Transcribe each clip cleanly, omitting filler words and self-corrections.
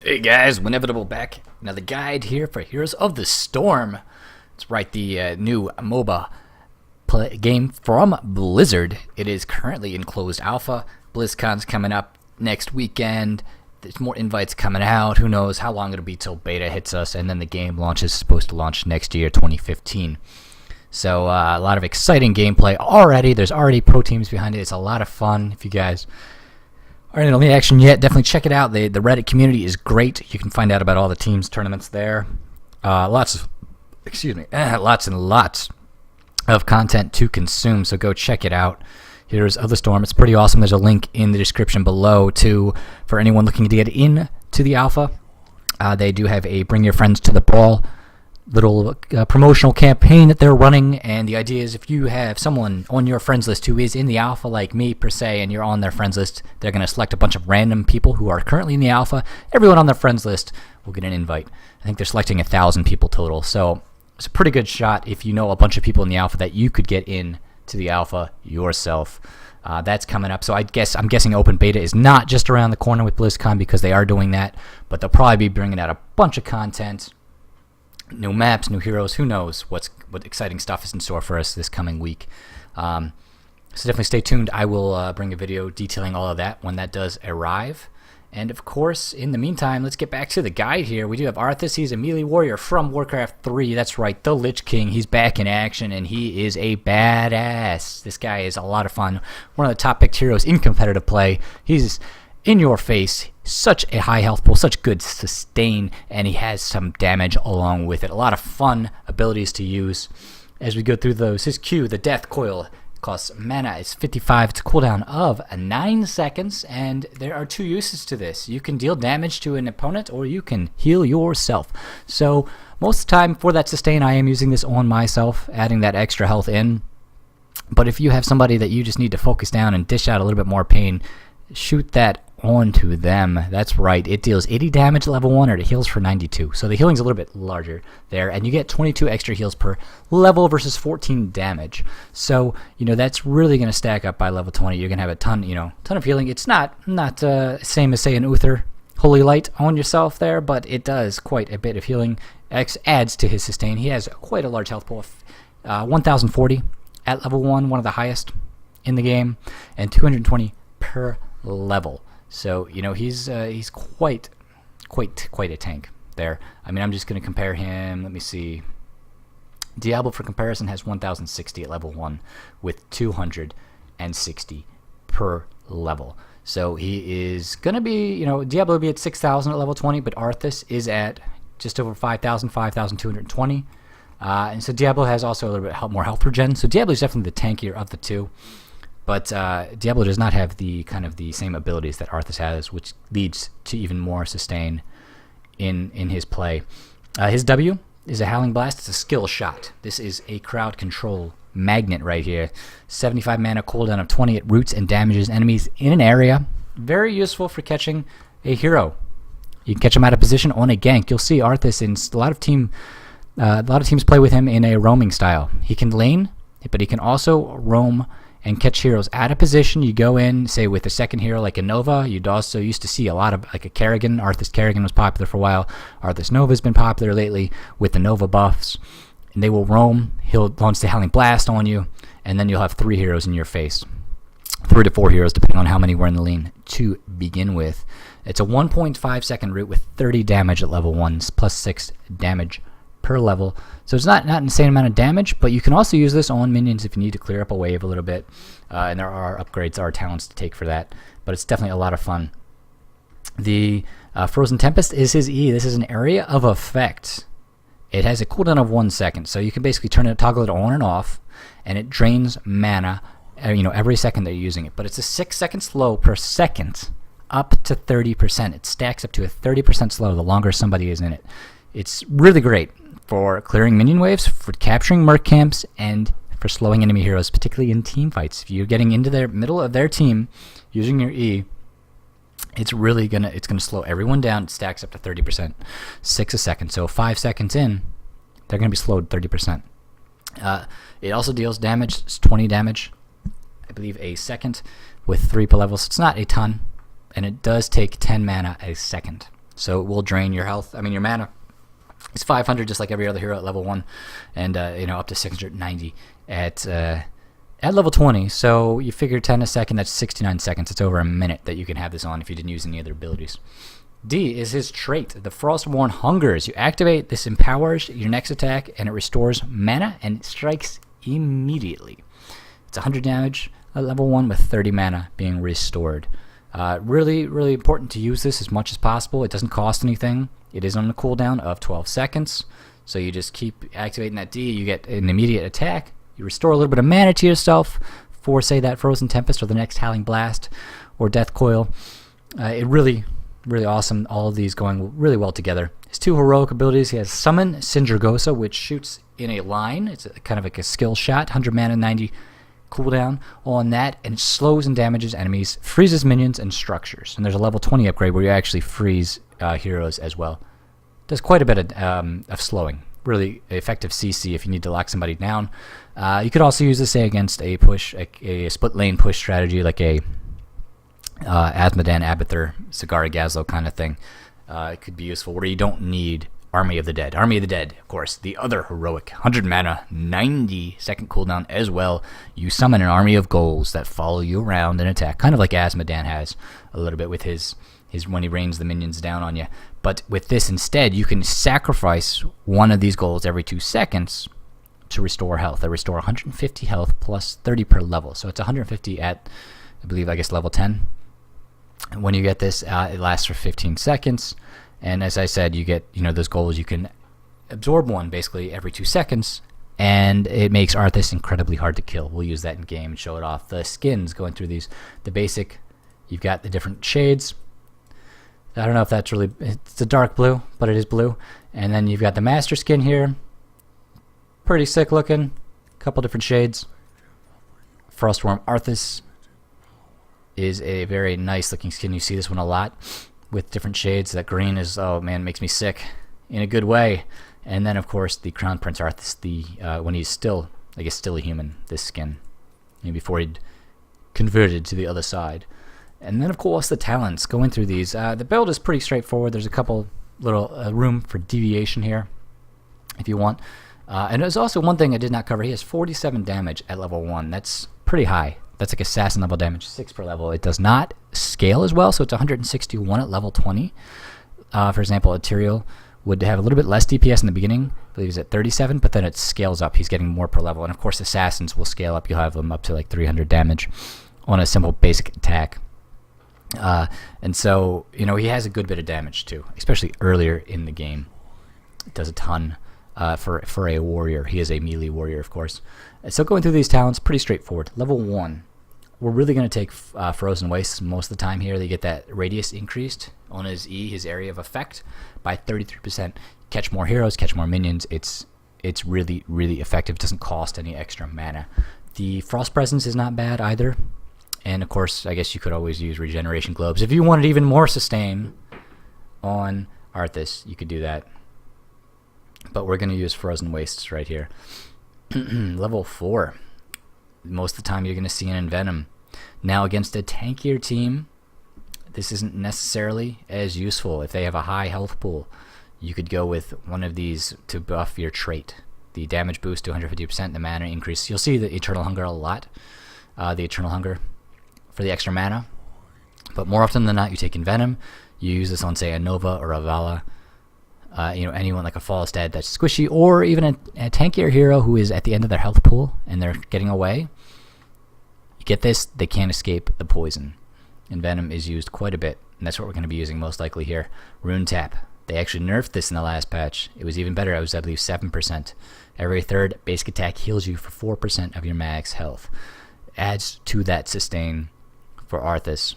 Hey guys, wInevitable back. Another guide here for Heroes of the Storm. It's right, the new MOBA game from Blizzard. It is currently in closed alpha. BlizzCon's coming up next weekend. There's more invites coming out. Who knows how long it'll be till beta hits us, and then the game launches, supposed to launch next year, 2015. So a lot of exciting gameplay already. There's already pro teams behind it. It's a lot of fun. If you guys aren't in the action yet, definitely check it out. The Reddit community is great. You can find out about all the teams, tournaments there. Lots and lots of content to consume, so go check it out. Heroes of the Storm. It's pretty awesome. There's a link in the description below too for anyone looking to get into the alpha. They do have a Bring Your Friends to the Ball little promotional campaign that they're running, and the idea is if you have someone on your friends list who is in the alpha like me per se, and you're on their friends list, they're going to select a bunch of random people who are currently in the alpha. Everyone on their friends list will get an invite. I think they're selecting 1,000 people total, so it's a pretty good shot if you know a bunch of people in the alpha that you could get in to the alpha yourself. That's coming up, so I'm guessing open beta is not just around the corner with BlizzCon, because they are doing that, but they'll probably be bringing out a bunch of content. New maps, new heroes, who knows what exciting stuff is in store for us this coming week. So definitely stay tuned. I will bring a video detailing all of that when that does arrive. And of course, in the meantime, let's get back to the guide here. We do have Arthas. He's a melee warrior from WarCraft 3. That's right, the Lich King. He's back in action, and he is a badass. This guy is a lot of fun. One of the top picked heroes in competitive play. He's in your face, such a high health pool, such good sustain, and he has some damage along with it. A lot of fun abilities to use as we go through those. His Q, the Death Coil, costs mana. It's 55. It's a cooldown of 9 seconds, and there are two uses to this. You can deal damage to an opponent, or you can heal yourself. So most of the time for that sustain, I am using this on myself, adding that extra health in. But if you have somebody that you just need to focus down and dish out a little bit more pain, shoot that onto them. That's right, it deals 80 damage at level 1, or it heals for 92. So the healing's a little bit larger there, and you get 22 extra heals per level versus 14 damage. So, that's really going to stack up by level 20. You're going to have a ton of healing. It's not same as, say, an Uther Holy Light on yourself there, but it does quite a bit of healing. X adds to his sustain. He has quite a large health pool of 1,040 at level 1, one of the highest in the game, and 220 per level. So he's quite a tank there. I mean, I'm just going to compare him. Let me see. Diablo, for comparison, has 1,060 at level 1 with 260 per level. So he is going to be, Diablo will be at 6,000 at level 20, but Arthas is at just over 5,000, 5,220. And so Diablo has also a little bit more health regen. So Diablo is definitely the tankier of the two. But Diablo does not have the same abilities that Arthas has, which leads to even more sustain in his play. His W is a Howling Blast. It's a skill shot. This is a crowd control magnet right here. 75 mana, cooldown of 20. It roots and damages enemies in an area. Very useful for catching a hero. You can catch him out of position on a gank. You'll see Arthas in a lot of teams play with him in a roaming style. He can lane, but he can also roam and catch heroes out of position. You go in, say, with a second hero like a Nova. You'd also used to see a lot of, like, a Kerrigan. Arthas Kerrigan was popular for a while. Arthas Nova's been popular lately with the Nova buffs. And they will roam. He'll launch the Howling Blast on you, and then you'll have 3 heroes in your face. 3 to 4 heroes, depending on how many were in the lane to begin with. It's a 1.5 second route with 30 damage at level 1, plus 6 damage per level. So it's not an insane amount of damage, but you can also use this on minions if you need to clear up a wave a little bit. And there are upgrades, there are talents to take for that, but it's definitely a lot of fun. The Frozen Tempest is his E. This is an area of effect. It has a cooldown of 1 second, so you can basically toggle it on and off, and it drains mana every second that you're using it. But it's a 6 second slow per second, up to 30%. It stacks up to a 30% slow the longer somebody is in it. It's really great for clearing minion waves, for capturing merc camps, and for slowing enemy heroes, particularly in team fights. If you're getting into the middle of their team using your E, it's gonna slow everyone down. It stacks up to 30%, 6 a second. So 5 seconds in, they're gonna be slowed 30%. It also deals damage. It's 20 damage, I believe, a second with 3 per level. So it's not a ton, and it does take 10 mana a second. so it will drain your health. I mean, your mana is 500 just like every other hero at level 1, and up to 690 at level 20. So you figure 10 a second, that's 69 seconds. It's over a minute that you can have this on if you didn't use any other abilities. D is his trait, the Frostborn Hungers. You activate, this empowers your next attack, and it restores mana, and it strikes immediately. It's 100 damage at level 1 with 30 mana being restored. Really, really important to use this as much as possible. It doesn't cost anything. It is on a cooldown of 12 seconds. So you just keep activating that D, you get an immediate attack, you restore a little bit of mana to yourself for, say, that Frozen Tempest or the next Howling Blast or Death Coil. It really awesome. All of these going really well together. His 2 heroic abilities, he has Summon Sindragosa, which shoots in a line. It's kind of like a skill shot, 100 mana, 90 cooldown on that, and it slows and damages enemies, freezes minions and structures. And there's a level 20 upgrade where you actually freeze heroes as well. Does quite a bit of slowing. Really effective CC if you need to lock somebody down. You could also use this, say, against a push, a split lane push strategy like a Azmodan, Abathur, Sagara Gazlo kind of thing. It could be useful where you don't need Army of the Dead. Army of the Dead, of course, the other heroic, 100 mana, 90 second cooldown as well. You summon an army of ghouls that follow you around and attack, kind of like Azmodan has a little bit with his when he rains the minions down on you. But with this instead, you can sacrifice one of these ghouls every 2 seconds to restore health. They restore 150 health plus 30 per level. So it's 150 at, I believe, level 10. And when you get this, it lasts for 15 seconds. And as I said, you get, those ghouls, you can absorb one basically every 2 seconds. And it makes Arthas incredibly hard to kill. We'll use that in game and show it off. The skins, going through these, the basic, you've got the different shades. I don't know if that's really, it's a dark blue, but it is blue. And then you've got the master skin here. Pretty sick looking. Couple different shades. Frostworm Arthas is a very nice looking skin. You see this one a lot with different shades. That green is, oh man, makes me sick in a good way. And then of course the Crown Prince Arthas, when he's still, still a human, this skin, before he'd converted to the other side. And then of course the talents, going through these. The build is pretty straightforward. There's a couple little room for deviation here if you want. And there's also one thing I did not cover. He has 47 damage at level 1. That's pretty high. That's like assassin level damage, 6 per level. It does not scale as well, so it's 161 at level 20. For example, Ethereal would have a little bit less DPS in the beginning. I believe he's at 37, but then it scales up. He's getting more per level. And of course, assassins will scale up. You'll have them up to like 300 damage on a simple basic attack. And so, he has a good bit of damage too, especially earlier in the game. It does a ton for a warrior. He is a melee warrior, of course. So going through these talents, pretty straightforward. Level 1, we're really going to take Frozen Wastes most of the time here. They get that radius increased on his E, his area of effect, by 33%. Catch more heroes, catch more minions. It's really, really effective. It doesn't cost any extra mana. The Frost Presence is not bad either. And of course, I guess you could always use Regeneration Globes. If you wanted even more sustain on Arthas, you could do that. But we're going to use Frozen Wastes right here. Level 4. Most of the time you're going to see an Envenom. Now against a tankier team, this isn't necessarily as useful. If they have a high health pool, you could go with one of these to buff your trait. The damage boost to 150%, the mana increase. You'll see the Eternal Hunger a lot. The Eternal Hunger for the extra mana. But more often than not, you take Envenom. You use this on, say, a Nova or a Vala. Anyone like a Falstad that's squishy, or even a tankier hero who is at the end of their health pool and they're getting away. You get this, they can't escape the poison. Envenom is used quite a bit, and that's what we're going to be using most likely here. Rune Tap. They actually nerfed this in the last patch. It was even better. It was, I believe, 7%. Every third basic attack heals you for 4% of your max health. Adds to that sustain for Arthas.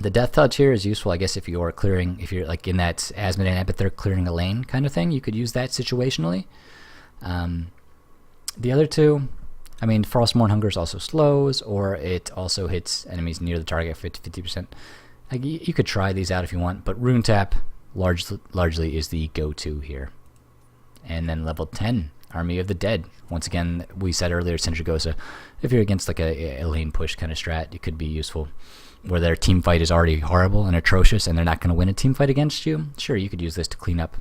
The Death Touch here is useful, I guess, if you're like in that Azmodan Abathur clearing a lane kind of thing. You could use that situationally. The other two, Frostborn Hungers also slows, or it also hits enemies near the target 50%. You could try these out if you want, but Rune Tap largely is the go-to here. And then level 10, Army of the Dead. Once again, we said earlier, Sindragosa. If you're against like a lane push kind of strat, it could be useful. where their team fight is already horrible and atrocious and they're not going to win a team fight against you, sure, you could use this to clean up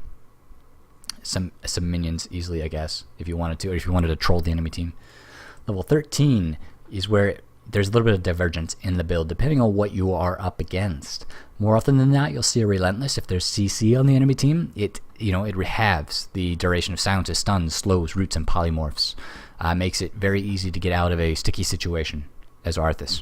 some minions easily, I guess, if you wanted to, or if you wanted to troll the enemy team. Level 13 is where there's a little bit of divergence in the build depending on what you are up against. More often than not, you'll see a Relentless. If there's CC on the enemy team, it halves the duration of silences, stuns, slows, roots, and polymorphs. Makes it very easy to get out of a sticky situation as Arthas.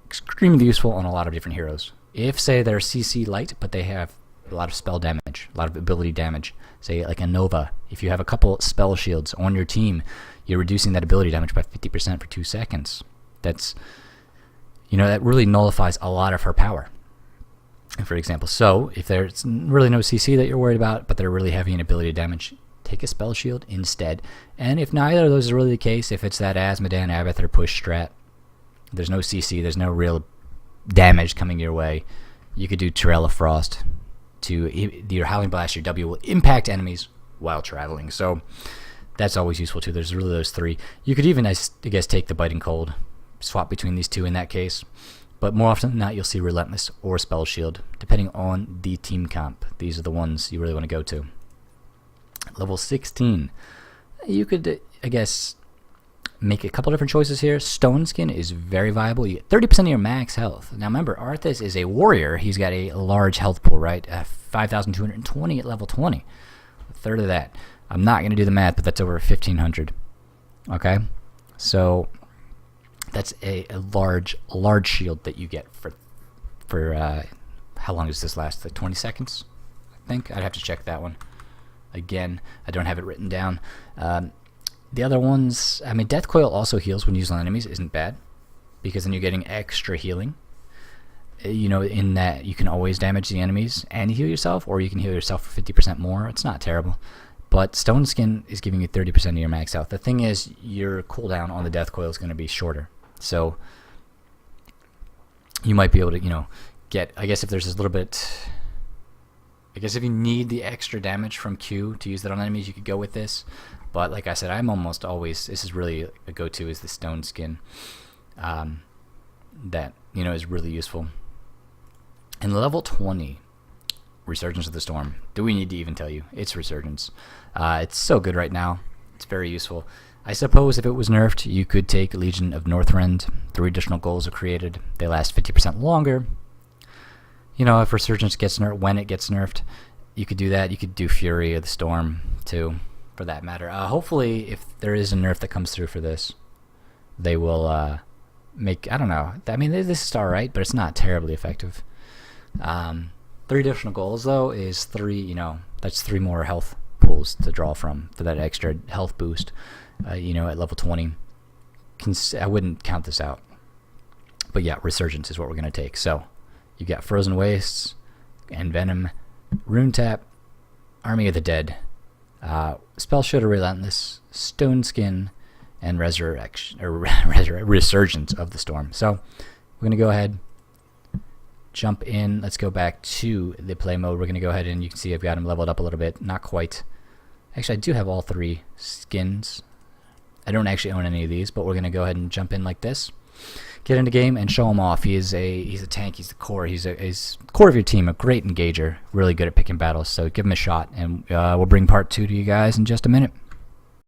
Extremely useful on a lot of different heroes. If, say, they're CC light, but they have a lot of spell damage, a lot of ability damage, say like a Nova, if you have a couple spell shields on your team, you're reducing that ability damage by 50% for 2 seconds. That's, that really nullifies a lot of her power, for example. So if there's really no CC that you're worried about, but they're really heavy in ability damage, take a spell shield instead. And if neither of those is really the case, if it's that Azmodan, Abath, or push strat, there's no CC, there's no real damage coming your way, you could do Torella Frost. Your Howling Blast, your W, will impact enemies while traveling. So that's always useful too. There's really those 3. You could even, I guess, take the Biting Cold, swap between these 2 in that case. But more often than not, you'll see Relentless or Spell Shield, depending on the team comp. These are the ones you really want to go to. Level 16, you could, I guess, make a couple different choices here. Stoneskin is very viable. You get 30% of your max health. Now remember, Arthas is a warrior. He's got a large health pool, right? 5,220 at level 20. A third of that. I'm not going to do the math, but that's over 1,500. Okay? So that's a large shield that you get for how long does this last? Like 20 seconds? I think. I'd have to check that one. Again, I don't have it written down. The other ones, I mean, Death Coil also heals when used on enemies, isn't bad, because then you're getting extra healing. In that you can always damage the enemies and heal yourself, or you can heal yourself for 50% more. It's not terrible. But Stoneskin is giving you 30% of your max health. The thing is, your cooldown on the Death Coil is going to be shorter. So you might be able to, get, I guess if there's a little bit, I guess if you need the extra damage from Q to use that on enemies, you could go with this. But like I said, I'm almost always, this is really a go-to, is the Stoneskin. That, is really useful. And level 20, Resurgence of the Storm. Do we need to even tell you? It's Resurgence. It's so good right now. It's very useful. I suppose if it was nerfed, you could take Legion of Northrend. 3 additional goals are created. They last 50% longer. If Resurgence gets nerfed, when it gets nerfed, you could do that. You could do Fury of the Storm, too, for that matter. Hopefully, if there is a nerf that comes through for this, they will make, I don't know. I mean, this is alright, but it's not terribly effective. 3 additional goals, though, is 3, that's 3 more health pools to draw from for that extra health boost, at level 20. I wouldn't count this out. But yeah, Resurgence is what we're going to take. So, you got Frozen Wastes, Envenom, Rune Tap, Army of the Dead, Spell Shield or Relentless, Stoneskin, and Resurgence of the Storm. So, we're going to go ahead, jump in. Let's go back to the play mode. We're going to go ahead and you can see I've got him leveled up a little bit. Not quite. Actually, I do have all 3 skins. I don't actually own any of these, but we're going to go ahead and jump in like this. Get into game and show him off. He's a tank. He's the core. He's core of your team. A great engager. Really good at picking battles. So give him a shot, and we'll bring part 2 to you guys in just a minute.